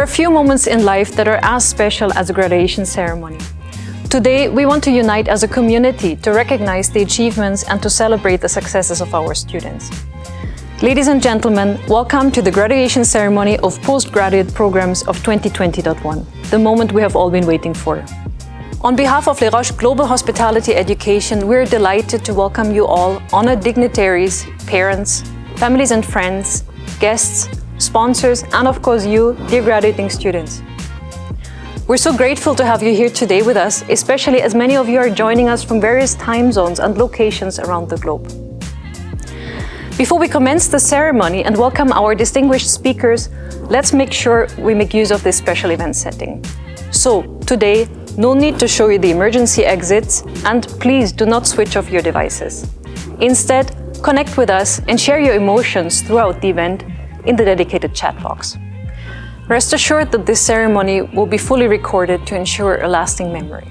There are few moments in life that are as special as a graduation ceremony. Today, we want to unite as a community to recognize the achievements and to celebrate the successes of our students. Ladies and gentlemen, welcome to the graduation ceremony of postgraduate programs of 2020.1, the moment we have all been waiting for. On behalf of Les Roches Global Hospitality Education, we're delighted to welcome you all, honored dignitaries, parents, families and friends, guests, sponsors, and of course you, dear graduating students. We're so grateful to have you here today with us, especially as many of you are joining us from various time zones and locations around the globe. Before we commence the ceremony and welcome our distinguished speakers, let's make sure we make use of this special event setting. So, today, no need to show you the emergency exits, and please do not switch off your devices. Instead, connect with us and share your emotions throughout the event in the dedicated chat box. Rest assured that this ceremony will be fully recorded to ensure a lasting memory.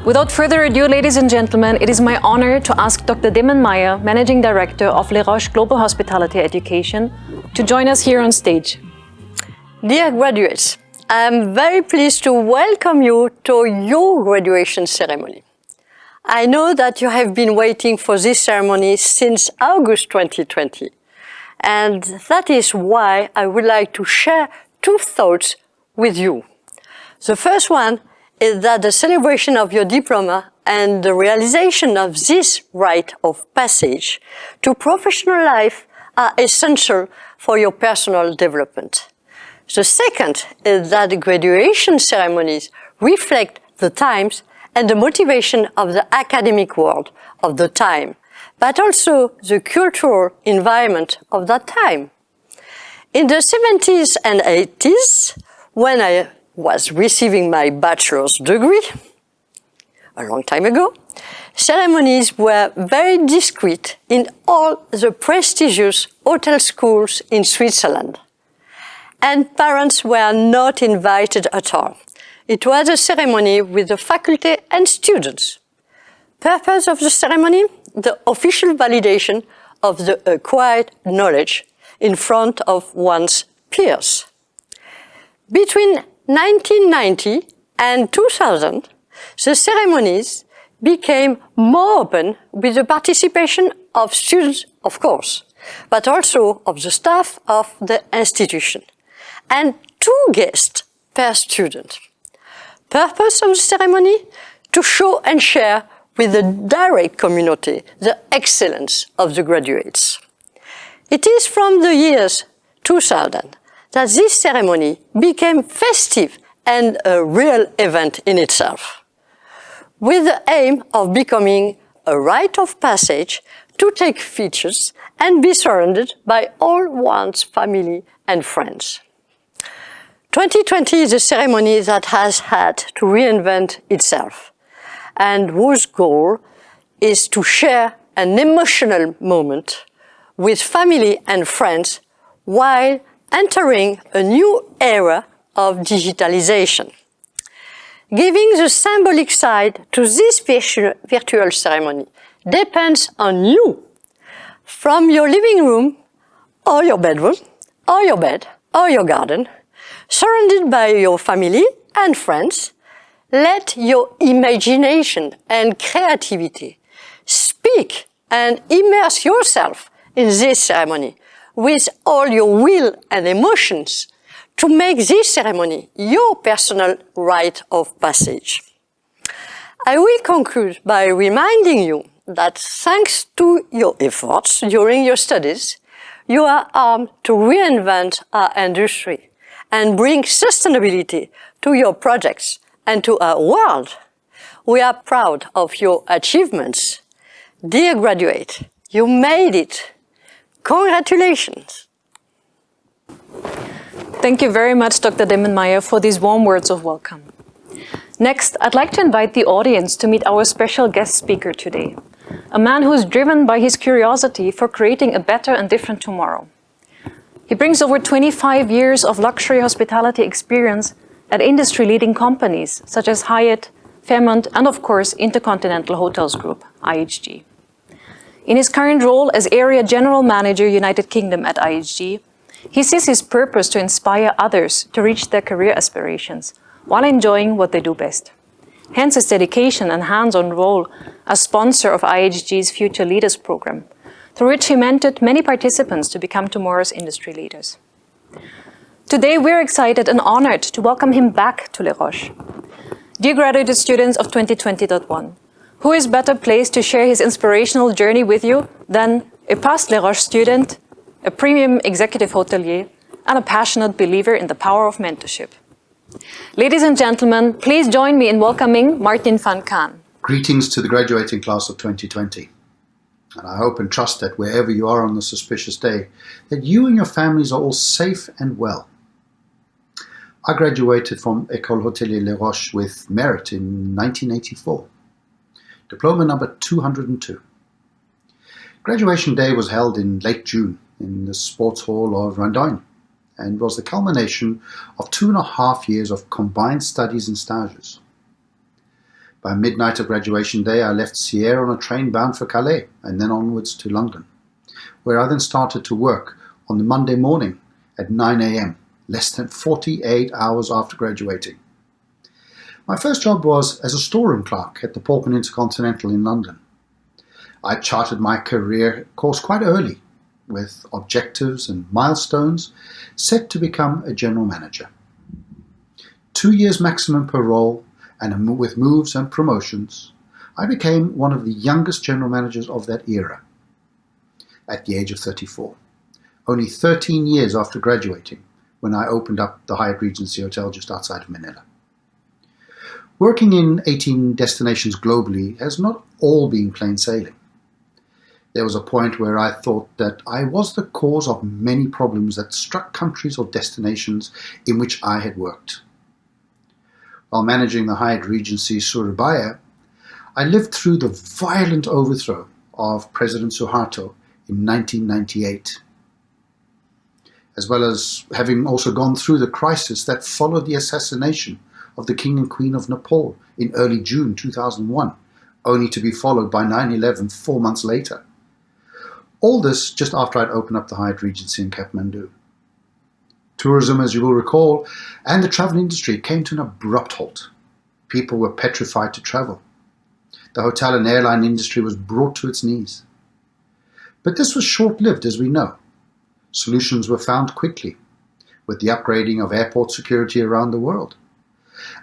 Without further ado, ladies and gentlemen, it is my honor to ask Dr. Demen Meier, Managing Director of Les Roches Global Hospitality Education, to join us here on stage. Dear graduates, I am very pleased to welcome you to your graduation ceremony. I know that you have been waiting for this ceremony since August 2020. And that is why I would like to share two thoughts with you. The first one is that the celebration of your diploma and the realization of this rite of passage to professional life are essential for your personal development. The second is that the graduation ceremonies reflect the times and the motivation of the academic world of the time, but also the cultural environment of that time. In the 70s and 80s, when I was receiving my bachelor's degree, a long time ago, ceremonies were very discreet in all the prestigious hotel schools in Switzerland. And parents were not invited at all. It was a ceremony with the faculty and students. Purpose of the ceremony? The official validation of the acquired knowledge in front of one's peers. Between 1990 and 2000, the ceremonies became more open with the participation of students, of course, but also of the staff of the institution, and 2 guests per student. Purpose of the ceremony? To show and share with the direct community the excellence of the graduates. It is from the years 2000 that this ceremony became festive and a real event in itself, with the aim of becoming a rite of passage to take pictures and be surrounded by all one's family and friends. 2020 is a ceremony that has had to reinvent itself, and whose goal is to share an emotional moment with family and friends while entering a new era of digitalization. Giving the symbolic side to this virtual ceremony depends on you. From your living room, or your bedroom, or your bed, or your garden, surrounded by your family and friends, let your imagination and creativity speak and immerse yourself in this ceremony with all your will and emotions to make this ceremony your personal rite of passage. I will conclude by reminding you that thanks to your efforts during your studies, you are armed to reinvent our industry and bring sustainability to your projects and to our world. We are proud of your achievements. Dear graduate, you made it. Congratulations. Thank you very much, Dr. Demen Meier, for these warm words of welcome. Next, I'd like to invite the audience to meet our special guest speaker today, a man who is driven by his curiosity for creating a better and different tomorrow. He brings over 25 years of luxury hospitality experience at industry-leading companies such as Hyatt, Fairmont, and of course, InterContinental Hotels Group, IHG. In his current role as Area General Manager, United Kingdom at IHG, He sees his purpose to inspire others to reach their career aspirations while enjoying what they do best. Hence his dedication and hands-on role as sponsor of IHG's Future Leaders program, through which he mentored many participants to become tomorrow's industry leaders. Today, we're excited and honored to welcome him back to Les Roches. Dear graduate students of 2020.1, who is better placed to share his inspirational journey with you than a past Les Roches student, a premium executive hotelier, and a passionate believer in the power of mentorship. Ladies and gentlemen, please join me in welcoming Martin van Kaan. Greetings to the graduating class of 2020. And I hope and trust that wherever you are on this auspicious day, that you and your families are all safe and well. I graduated from École Hôtelière Les Roches with merit in 1984. Diploma number 202. Graduation day was held in late June in the sports hall of Randoin and was the culmination of 2.5 years of combined studies and stages. By midnight of graduation day, I left Sierre on a train bound for Calais and then onwards to London, where I then started to work on the Monday morning at 9 a.m., less than 48 hours after graduating. My first job was as a storeroom clerk at the InterContinental in London. I charted my career course quite early, with objectives and milestones set to become a general manager. 2 years maximum per role, and with moves and promotions, I became one of the youngest general managers of that era, at the age of 34, only 13 years after graduating, when I opened up the Hyatt Regency Hotel just outside of Manila. Working in 18 destinations globally has not all been plain sailing. There was a point where I thought that I was the cause of many problems that struck countries or destinations in which I had worked. While managing the Hyatt Regency Surabaya, I lived through the violent overthrow of President Suharto in 1998, as well as having also gone through the crisis that followed the assassination of the King and Queen of Nepal in early June 2001, only to be followed by 9/11 4 months later. All this just after I'd opened up the Hyatt Regency in Kathmandu. Tourism, as you will recall, and the travel industry came to an abrupt halt. People were petrified to travel. The hotel and airline industry was brought to its knees. But this was short-lived, as we know. Solutions were found quickly, with the upgrading of airport security around the world,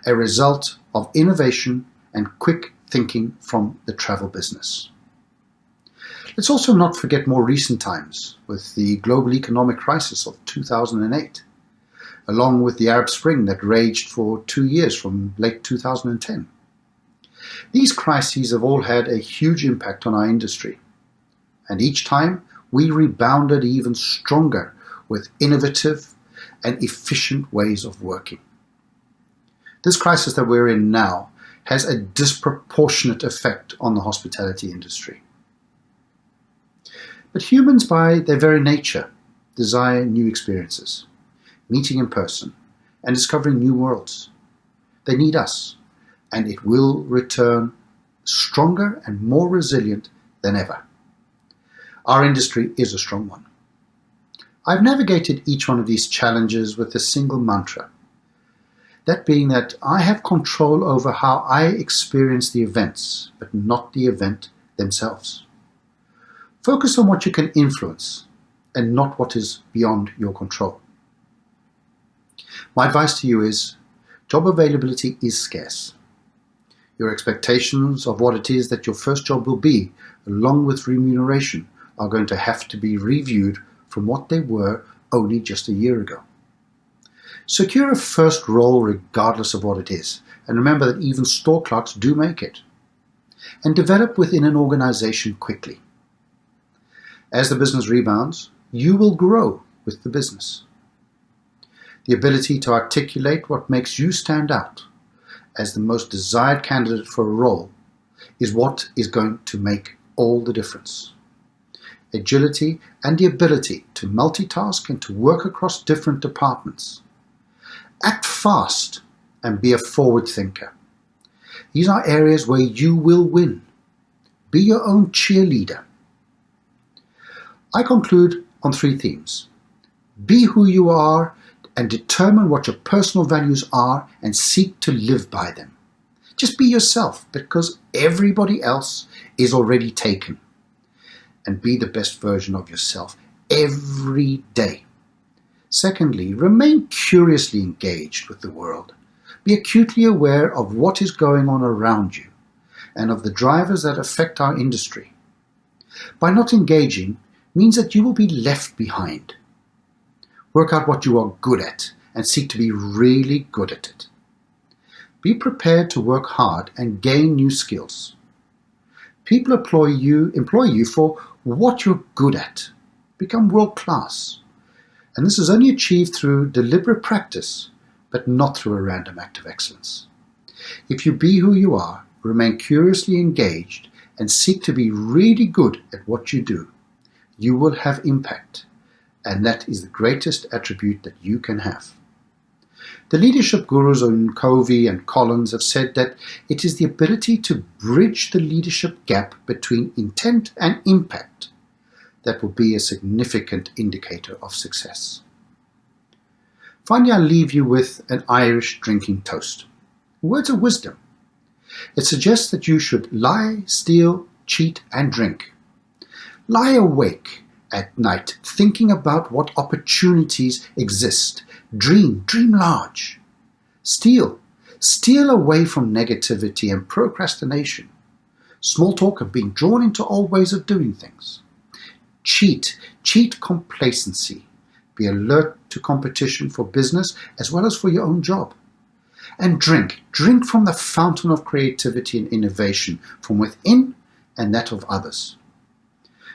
a result of innovation and quick thinking from the travel business. Let's also not forget more recent times, with the global economic crisis of 2008, along with the Arab Spring that raged for 2 years from late 2010. These crises have all had a huge impact on our industry, and each time we rebounded even stronger with innovative and efficient ways of working. This crisis that we're in now has a disproportionate effect on the hospitality industry. But humans, by their very nature, desire new experiences, meeting in person, and discovering new worlds. They need us, and it will return stronger and more resilient than ever. Our industry is a strong one. I've navigated each one of these challenges with a single mantra, that being that I have control over how I experience the events, but not the event themselves. Focus on what you can influence and not what is beyond your control. My advice to you is, job availability is scarce. Your expectations of what it is that your first job will be, along with remuneration, are going to have to be reviewed from what they were only just a year ago. Secure a first role regardless of what it is, and remember that even store clerks do make it. And develop within an organization quickly. As the business rebounds, you will grow with the business. The ability to articulate what makes you stand out as the most desired candidate for a role is what is going to make all the difference. Agility and the ability to multitask and to work across different departments. Act fast and be a forward thinker. These are areas where you will win. Be your own cheerleader. I conclude on 3 themes. Be who you are and determine what your personal values are and seek to live by them. Just be yourself, because everybody else is already taken. And be the best version of yourself every day. Secondly, remain curiously engaged with the world. Be acutely aware of what is going on around you and of the drivers that affect our industry. By not engaging means that you will be left behind. Work out what you are good at and seek to be really good at it. Be prepared to work hard and gain new skills. People employ you for what you're good at. Become world class. And this is only achieved through deliberate practice, but not through a random act of excellence. If you be who you are, remain curiously engaged, and seek to be really good at what you do, you will have impact. And that is the greatest attribute that you can have. The leadership gurus on Covey and Collins have said that it is the ability to bridge the leadership gap between intent and impact that will be a significant indicator of success. Finally, I'll leave you with an Irish drinking toast. Words of wisdom. It suggests that you should lie, steal, cheat, and drink. Lie awake at night, thinking about what opportunities exist. Dream large. Steal away from negativity and procrastination. Small talk and being drawn into old ways of doing things. Cheat complacency. Be alert to competition for business as well as for your own job. And drink from the fountain of creativity and innovation from within and that of others.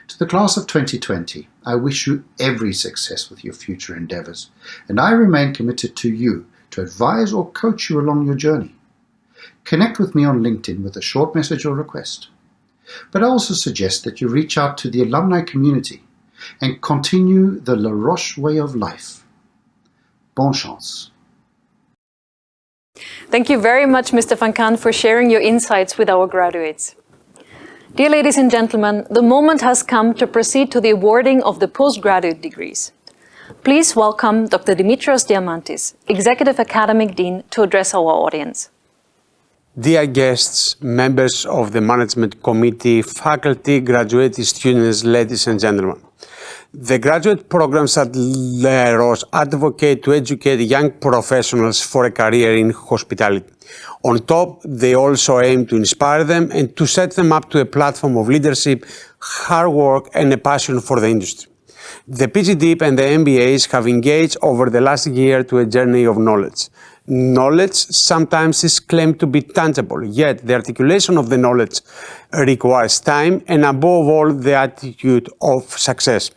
To the class of 2020, I wish you every success with your future endeavors, and I remain committed to you to advise or coach you along your journey. Connect with me on LinkedIn with a short message or request. But I also suggest that you reach out to the alumni community and continue the Les Roches way of life. Bonne chance. Thank you very much, Mr. Van Kaan, for sharing your insights with our graduates. Dear ladies and gentlemen, the moment has come to proceed to the awarding of the postgraduate degrees. Please welcome Dr. Dimitrios Diamantis, Executive Academic Dean, to address our audience. Dear guests, members of the Management Committee, faculty, graduate students, ladies and gentlemen. The graduate programs at Les Roches advocate to educate young professionals for a career in hospitality. On top, they also aim to inspire them and to set them up to a platform of leadership, hard work, and a passion for the industry. The PGD and the MBAs have engaged over the last year to a journey of knowledge. Knowledge sometimes is claimed to be tangible, yet the articulation of the knowledge requires time and above all the attitude of success.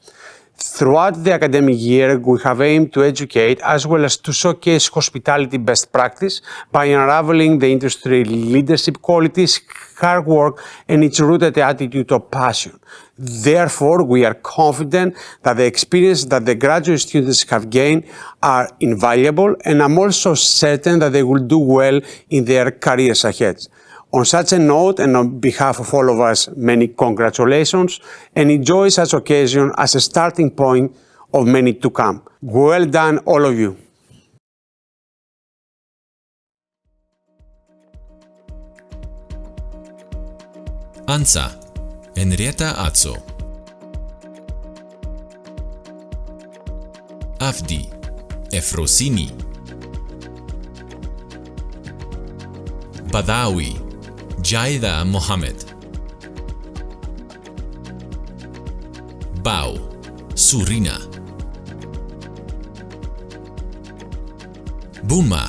Throughout the academic year, we have aimed to educate as well as to showcase hospitality best practice by unraveling the industry leadership qualities, hard work, and its rooted attitude of passion. Therefore, we are confident that the experience that the graduate students have gained are invaluable, and I'm also certain that they will do well in their careers ahead. On such a note, and on behalf of all of us, many congratulations, and enjoy such occasion as a starting point of many to come. Well done, all of you. Ansa, Henrietta Atso. Avdi, Efrosini. Badawi, Jaida Mohammed. Bau, Surina. Bunma,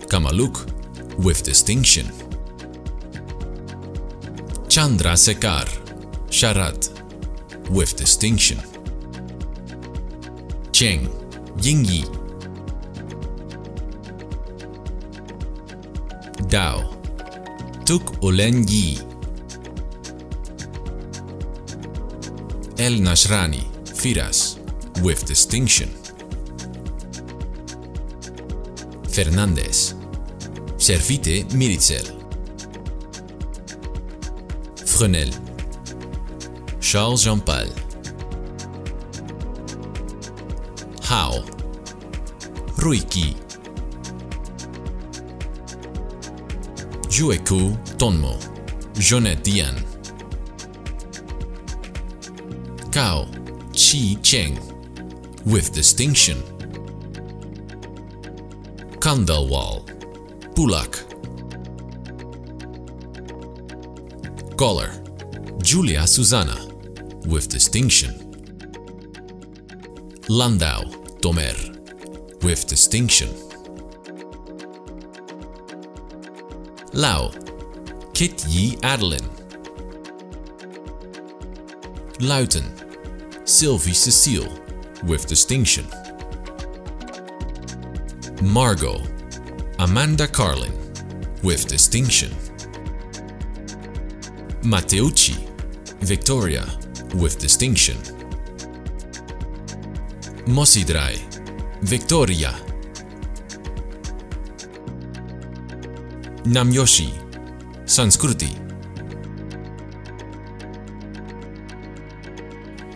Kamaluk, with distinction. Chandra Sekar, Sharat, with distinction. Cheng, Yingyi. Dao, Tuk Olen Yi. El Nasrani, Firas, with distinction. Fernandez, Servite Miritzel. Frenel, Charles Jean-Paul. Hao, Ruiki, Jueku Tonmo, Jonet Dian, Kao Chi Cheng, with distinction. Kandalwal, Pulak. Caller, Julia Susanna, with distinction. Landau, Tomer, with distinction. Lau, Kit Yi Adeline. Luiten, Sylvie Cecile, with distinction. Margot, Amanda Carlin, with distinction. Mateucci, Victoria, with distinction. Mosidrai, Victoria. Namyoshi, Sanskriti.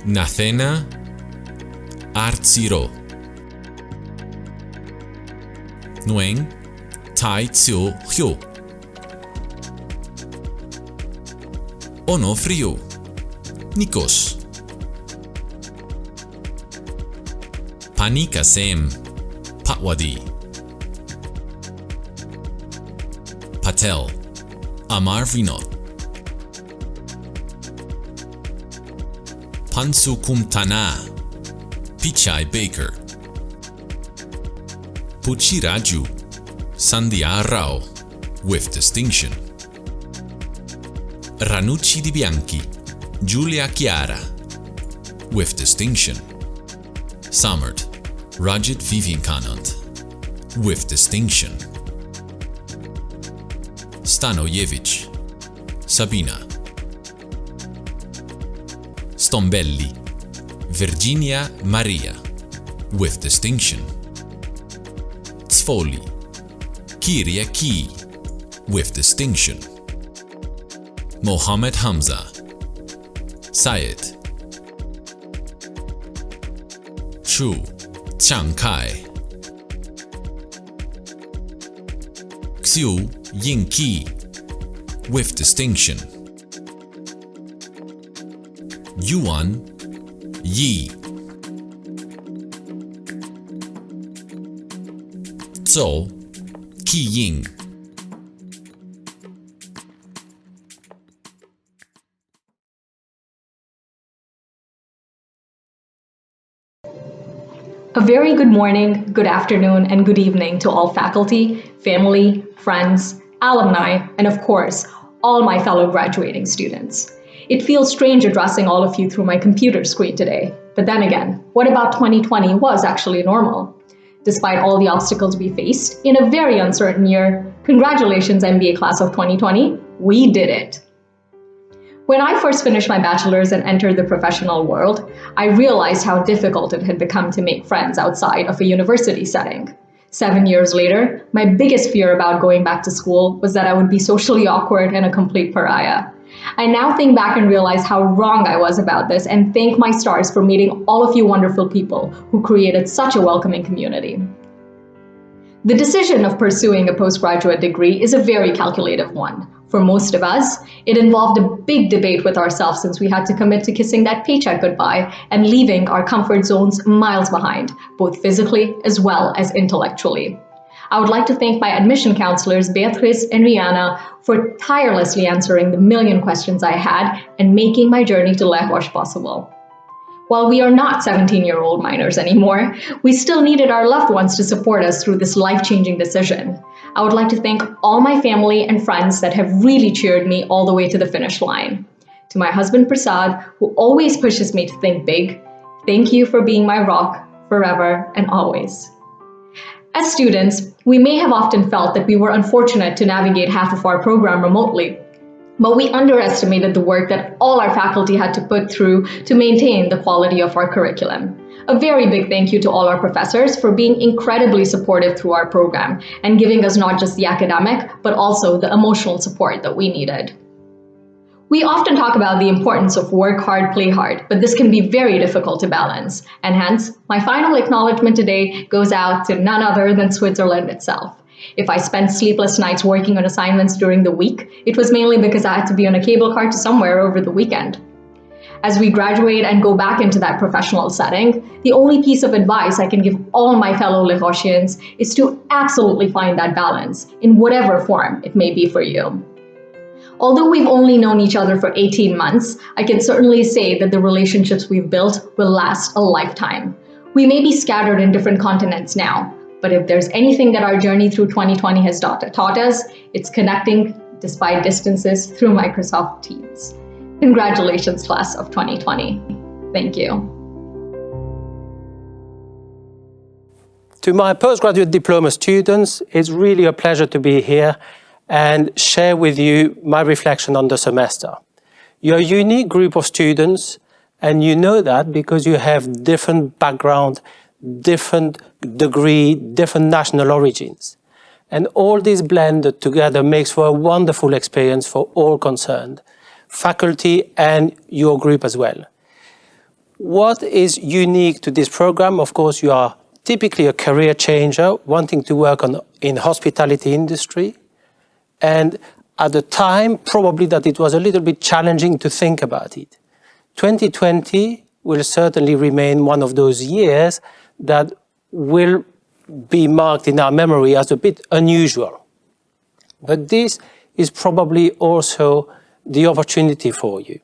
Nathena, Artsiro. Nguyen, Tai Tsio Hyo. Onofrio, Nikos. Panikasem, Patwadi. Patel, Amar Vinod. Pansukumtana, Pichai Baker. Pochiraju, Sandhya Rao, with distinction. Ranucci Di Bianchi, Giulia Chiara, with distinction. Samart, Rajit Viviankanand, with distinction. Stanoyevich, Sabina. Stombelli, Virginia Maria, with distinction. Tzfoli, Kiria Ki, with distinction. Mohammed Hamza, Syed. Chu, Chiang Kai. Xiu Ying Ki, with distinction. Yuan Yi. Zhou Qi Ying. A very good morning, good afternoon, and good evening to all faculty, family, friends, alumni, and of course, all my fellow graduating students. It feels strange addressing all of you through my computer screen today, but then again, what about 2020 was actually normal? Despite all the obstacles we faced in a very uncertain year, congratulations MBA class of 2020, we did it. When I first finished my bachelor's and entered the professional world, I realized how difficult it had become to make friends outside of a university setting. 7 years later, my biggest fear about going back to school was that I would be socially awkward and a complete pariah. I now think back and realize how wrong I was about this and thank my stars for meeting all of you wonderful people who created such a welcoming community. The decision of pursuing a postgraduate degree is a very calculative one. For most of us, it involved a big debate with ourselves since we had to commit to kissing that paycheck goodbye and leaving our comfort zones miles behind, both physically as well as intellectually. I would like to thank my admission counselors, Beatrice and Rihanna, for tirelessly answering the million questions I had and making my journey to Les Roches possible. While we are not 17-year-old minors anymore, we still needed our loved ones to support us through this life-changing decision. I would like to thank all my family and friends that have really cheered me all the way to the finish line. To my husband Prasad, who always pushes me to think big, thank you for being my rock, forever and always. As students, we may have often felt that we were unfortunate to navigate half of our program remotely, but we underestimated the work that all our faculty had to put through to maintain the quality of our curriculum. A very big thank you to all our professors for being incredibly supportive through our program and giving us not just the academic, but also the emotional support that we needed. We often talk about the importance of work hard, play hard, but this can be very difficult to balance. And hence, my final acknowledgement today goes out to none other than Switzerland itself. If I spent sleepless nights working on assignments during the week, it was mainly because I had to be on a cable car to somewhere over the weekend. As we graduate and go back into that professional setting, the only piece of advice I can give all my fellow Les Rochesians is to absolutely find that balance, in whatever form it may be for you. Although we've only known each other for 18 months, I can certainly say that the relationships we've built will last a lifetime. We may be scattered in different continents now, but if there's anything that our journey through 2020 has taught us, it's connecting despite distances through Microsoft Teams. Congratulations, class of 2020. Thank you. To my postgraduate diploma students, it's really a pleasure to be here and share with you my reflection on the semester. You're a unique group of students, and you know that because you have different background, different degree, different national origins. And all this blended together makes for a wonderful experience for all concerned, faculty and your group as well. What is unique to this program? Of course, you are typically a career changer, wanting to work in hospitality industry. And at the time, probably that it was a little bit challenging to think about it. 2020 will certainly remain one of those years that will be marked in our memory as a bit unusual. But this is probably also the opportunity for you.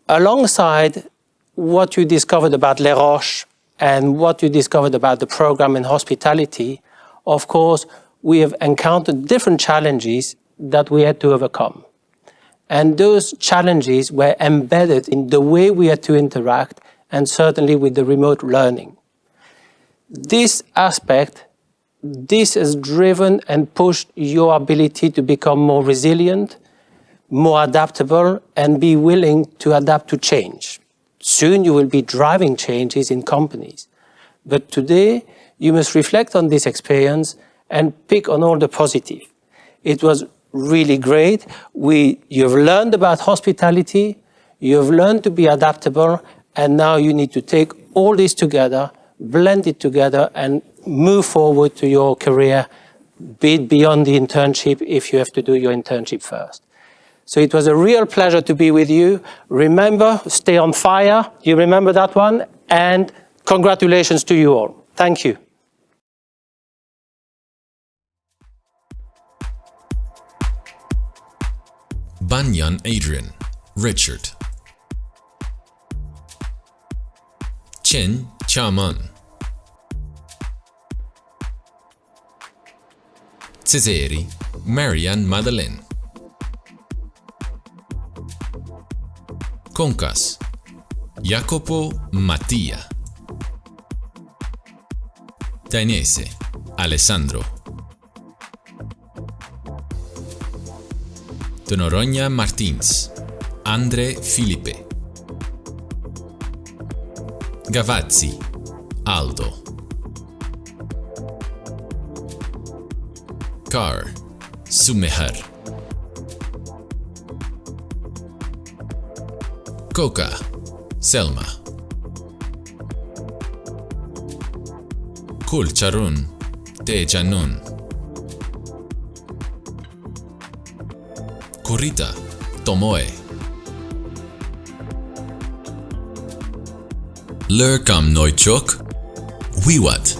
Alongside what you discovered about Les Roches and what you discovered about the program in hospitality, of course, we have encountered different challenges that we had to overcome. And those challenges were embedded in the way we had to interact and certainly with the remote learning. This aspect, this has driven and pushed your ability to become more resilient, more adaptable, and be willing to adapt to change. Soon you will be driving changes in companies. But today, you must reflect on this experience and pick on all the positive. It was really great. You've learned about hospitality, you've learned to be adaptable, and now you need to take all this together, blend it together, and move forward to your career, be it beyond the internship if you have to do your internship first. So it was a real pleasure to be with you. Remember, stay on fire. You remember that one? And congratulations to you all. Thank you. Banyan Adrian, Richard. Chen Chaman. Cesari, Marianne Madeleine. Concas, Jacopo Mattia. Dainese, Alessandro. De Noronha Martins, Andre Filipe. Gavazzi, Aldo. Carr, Sumeher. Coca, Selma. Kulcharun, Tejanun. Kurita, Tomoe. Lurkam Noichok, Wiwat.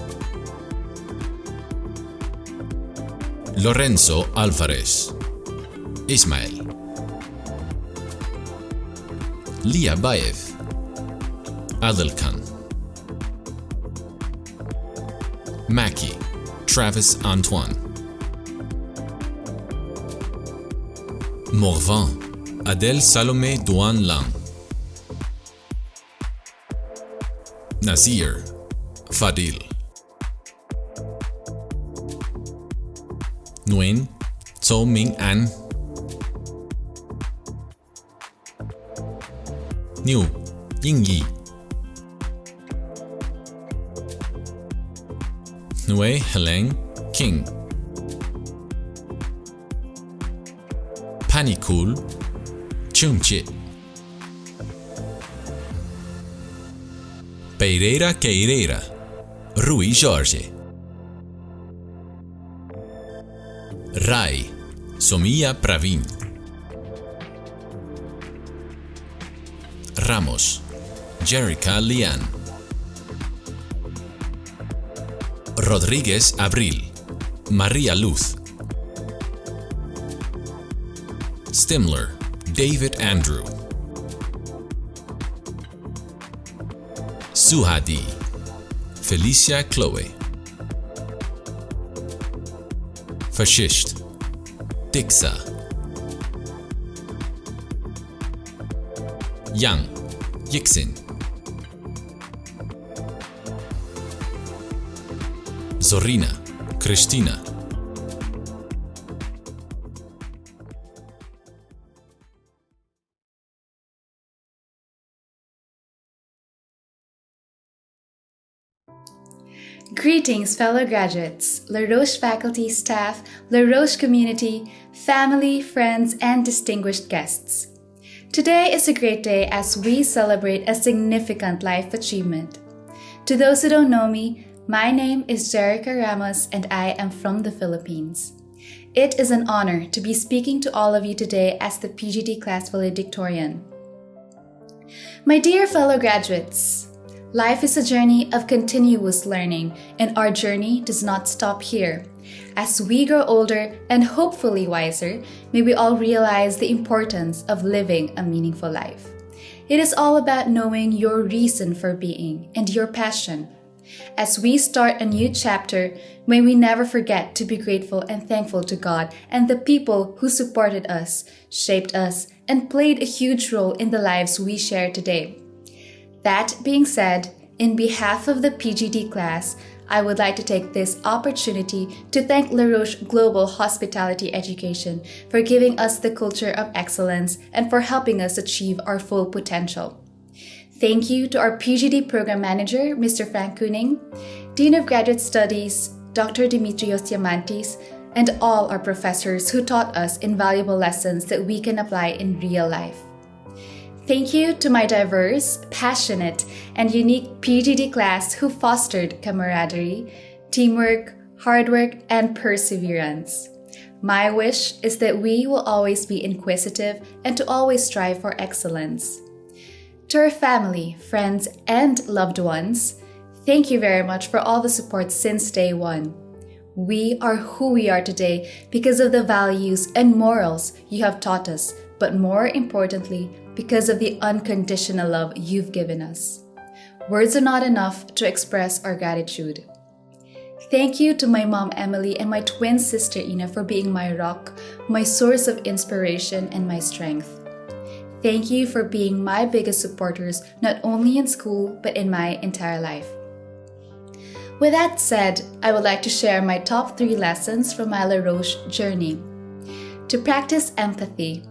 Lorenzo Alvarez, Ismael. Lia Baev, Adelkan. Mackie, Travis Antoine. Morvan, Adèle Salomé Douane Lang. Nazir, Fadil. Nguyen, Tso Ming An. Niu, Ying Yi. Nue Heleng, King. Panikul, Shumchit. Pereira Queireira, Rui Jorge. Rai, Somia Pravin. Ramos, Jerica Leanne. Rodríguez Abril, María Luz. Stimler, David Andrew. Suhadi, Felicia Chloe. Fascist, Dixa. Young, Yixin. Zorina, Cristina. Greetings, fellow graduates, Les Roches faculty, staff, Les Roches community, family, friends, and distinguished guests. Today is a great day as we celebrate a significant life achievement. To those who don't know me, my name is Jerica Ramos and I am from the Philippines. It is an honor to be speaking to all of you today as the PGD class valedictorian. My dear fellow graduates, life is a journey of continuous learning, and our journey does not stop here. As we grow older and hopefully wiser, may we all realize the importance of living a meaningful life. It is all about knowing your reason for being and your passion. As we start a new chapter, may we never forget to be grateful and thankful to God and the people who supported us, shaped us, and played a huge role in the lives we share today. That being said, in behalf of the PGD class, I would like to take this opportunity to thank Les Roches Global Hospitality Education for giving us the culture of excellence and for helping us achieve our full potential. Thank you to our PGD Program Manager, Mr. Frank Gueuning, Dean of Graduate Studies, Dr. Dimitrios Diamantis, and all our professors who taught us invaluable lessons that we can apply in real life. Thank you to my diverse, passionate, and unique PGD class who fostered camaraderie, teamwork, hard work, and perseverance. My wish is that we will always be inquisitive and to always strive for excellence. To our family, friends, and loved ones, thank you very much for all the support since day one. We are who we are today because of the values and morals you have taught us, but more importantly, because of the unconditional love you've given us. Words are not enough to express our gratitude. Thank you to my mom Emily and my twin sister Ina for being my rock, my source of inspiration, and my strength. Thank you for being my biggest supporters, not only in school, but in my entire life. With that said, I would like to share my top 3 lessons from my Les Roches journey. To practice empathy,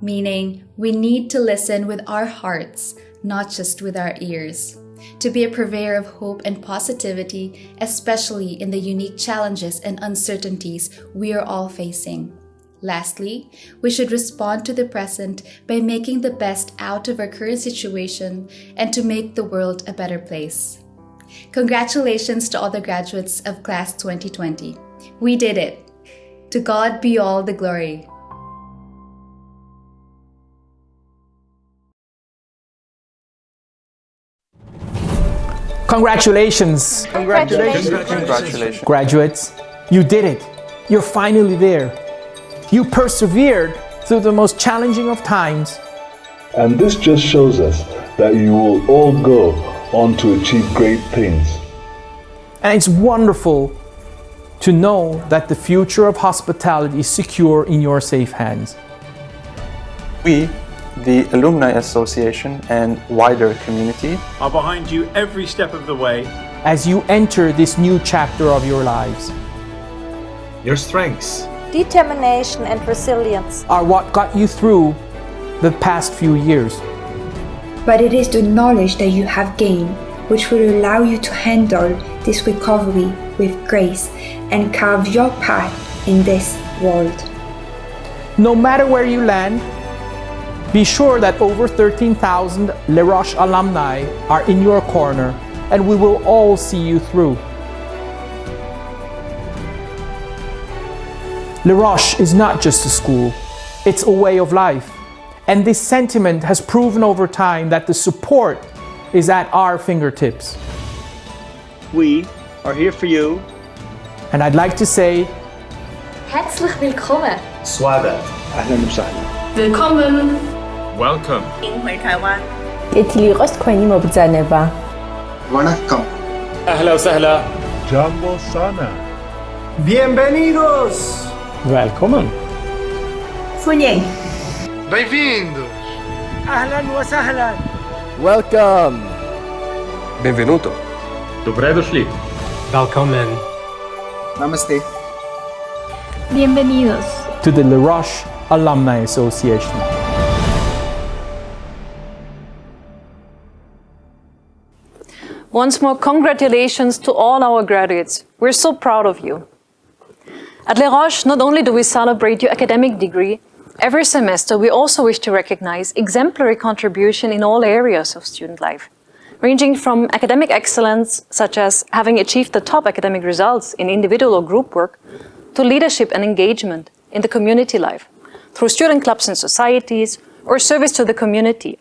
meaning we need to listen with our hearts, not just with our ears. To be a purveyor of hope and positivity, especially in the unique challenges and uncertainties we are all facing. Lastly, we should respond to the present by making the best out of our current situation and to make the world a better place. Congratulations to all the graduates of Class 2020. We did it. To God be all the glory. Congratulations! Congratulations! Graduates, you did it! You're finally there! You persevered through the most challenging of times. And this just shows us that you will all go on to achieve great things. And it's wonderful to know that the future of hospitality is secure in your safe hands. We, the Alumni Association and wider community, are behind you every step of the way as you enter this new chapter of your lives. Your strengths, determination and resilience are what got you through the past few years. But it is the knowledge that you have gained which will allow you to handle this recovery with grace and carve your path in this world. No matter where you land, Be sure that over 13,000 Les Roches alumni are in your corner, and we will all see you through. Les Roches is not just a school, it's a way of life. And this sentiment has proven over time that the support is at our fingertips. We are here for you. And I'd like to say, Herzlich willkommen. Swagat. Ahlan wa sahlan. Willkommen. Welcome. 迎回台湾. Vanakkam. Ahla wa sahla. Jambo sana. Bienvenidos. Välkommen. 歡迎. Bem-vindos. Ahlan wa sahlan. Welcome. Benvenuto. Добре дошли. Välkommen. Namaste. Bienvenidos. to the Les Roches Alumni Association. Once more, congratulations to all our graduates. We're so proud of you. At Les Roches, not only do we celebrate your academic degree, every semester we also wish to recognize exemplary contribution in all areas of student life, ranging from academic excellence, such as having achieved the top academic results in individual or group work, to leadership and engagement in the community life, through student clubs and societies, or service to the community,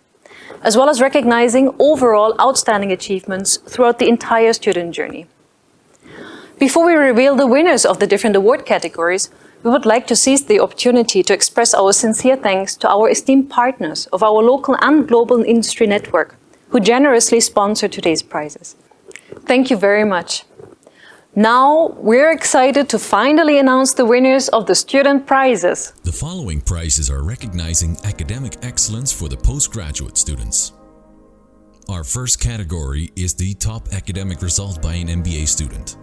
as well as recognizing overall outstanding achievements throughout the entire student journey. Before we reveal the winners of the different award categories, we would like to seize the opportunity to express our sincere thanks to our esteemed partners of our local and global industry network, who generously sponsor today's prizes. Thank you very much. Now, we're excited to finally announce the winners of the student prizes. The following prizes are recognizing academic excellence for the postgraduate students. Our first category is the top academic result by an MBA student.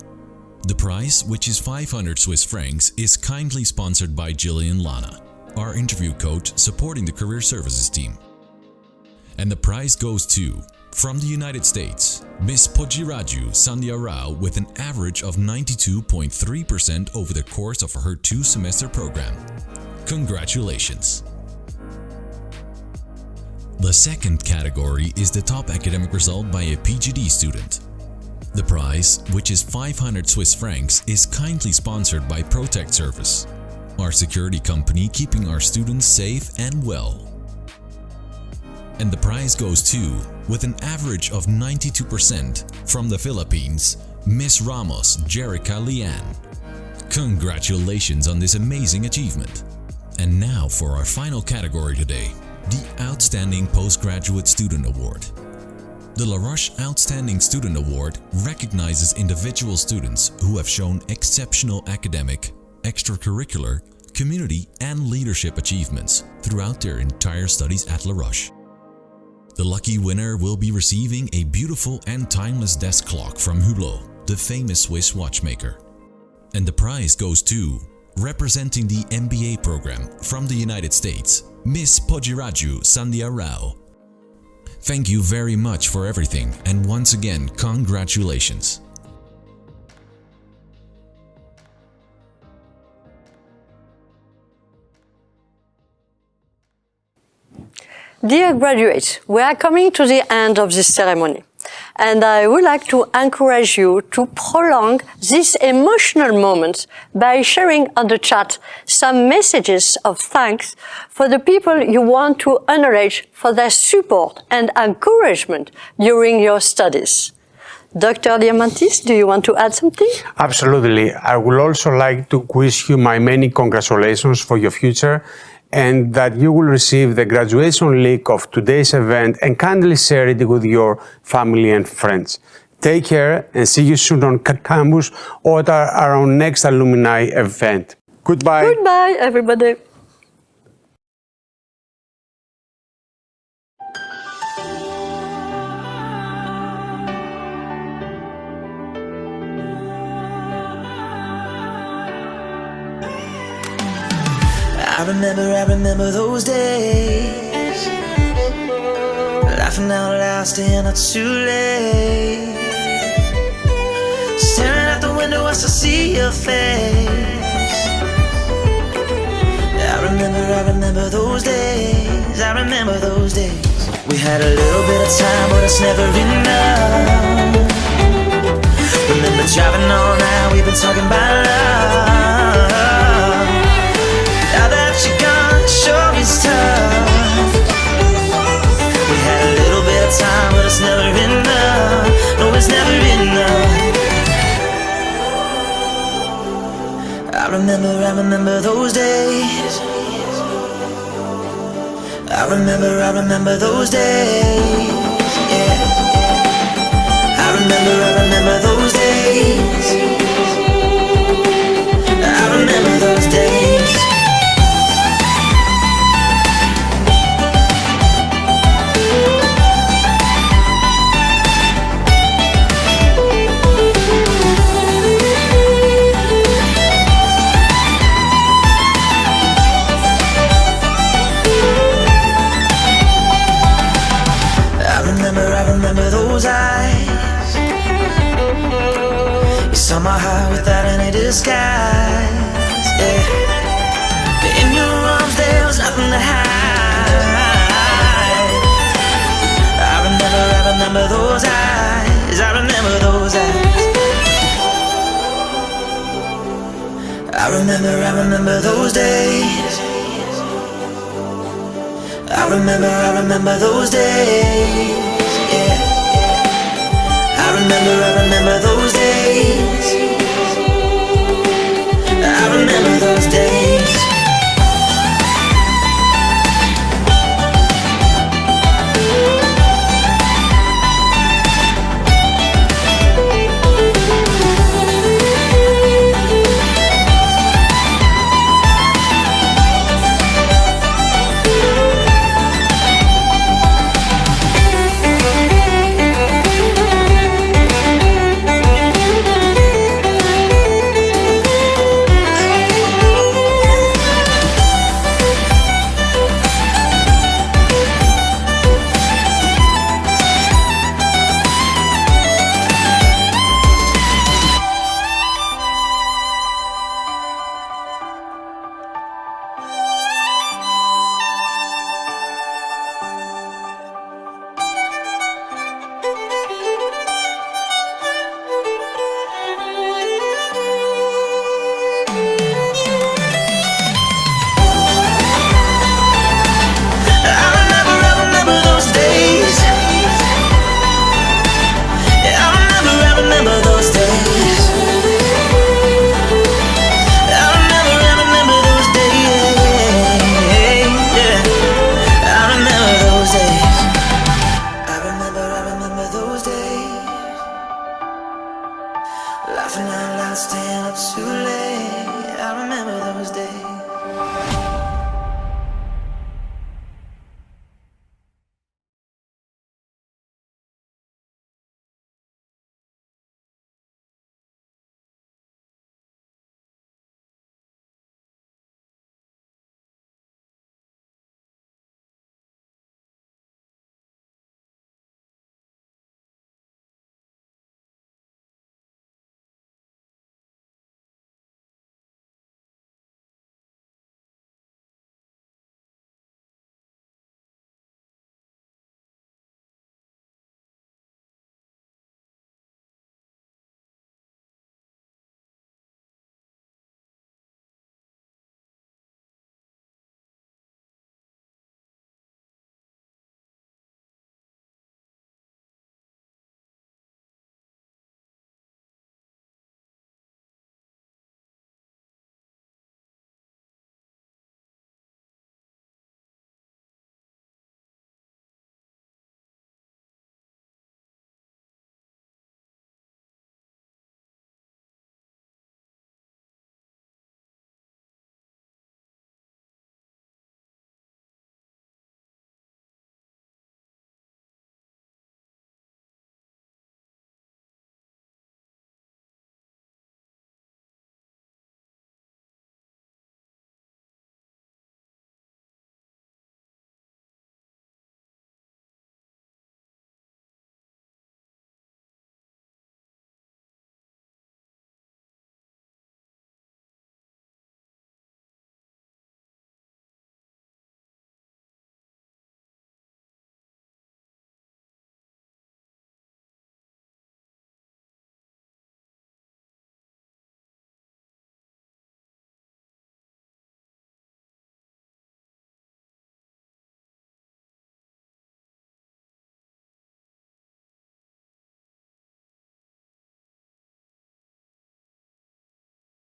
The prize, which is 500 Swiss francs, is kindly sponsored by Jillian Lana, our interview coach supporting the career services team. And the prize goes to, from the United States, Miss Pochiraju Sandhya with an average of 92.3% over the course of her 2-semester program. Congratulations! The second category is the top academic result by a PGD student. The prize, which is 500 Swiss francs, is kindly sponsored by Protect Service, our security company keeping our students safe and well. And the prize goes to, with an average of 92% from the Philippines, Miss Ramos, Jerica, Leanne. Congratulations on this amazing achievement. And now for our final category today, the Outstanding Postgraduate Student Award. The Les Roches Outstanding Student Award recognizes individual students who have shown exceptional academic, extracurricular, community, and leadership achievements throughout their entire studies at Les Roches. The lucky winner will be receiving a beautiful and timeless desk clock from Hublot, the famous Swiss watchmaker. And the prize goes to, representing the MBA program from the United States, Miss Pochiraju Sandhya. Thank you very much for everything, and once again, congratulations. Dear graduates, we are coming to the end of this ceremony, and I would like to encourage you to prolong this emotional moment by sharing on the chat some messages of thanks for the people you want to acknowledge for their support and encouragement during your studies. Dr. Diamantis, do you want to add something? Absolutely. I would also like to wish you my many congratulations for your future, and that you will receive the graduation link of today's event and kindly share it with your family and friends. Take care and see you soon on campus or at our next alumni event. Goodbye. Goodbye, everybody. I remember those days, laughing out loud, staying up too late, staring out the window as I see your face. I remember remember those days. I remember those days. We had a little bit of time, but it's never enough. Remember driving all night, we've been talking about love. Now that you're gone, it sure is tough. We had a little bit of time, but it's never enough. No, it's never enough. I remember those days. I remember those days. Yeah. I remember those days. I remember those days. Those eyes, you saw my heart without any disguise. Yeah. In your arms there was nothing to hide. I remember those eyes. I remember those eyes. I remember those days. I remember those days. Yeah. I remember those days.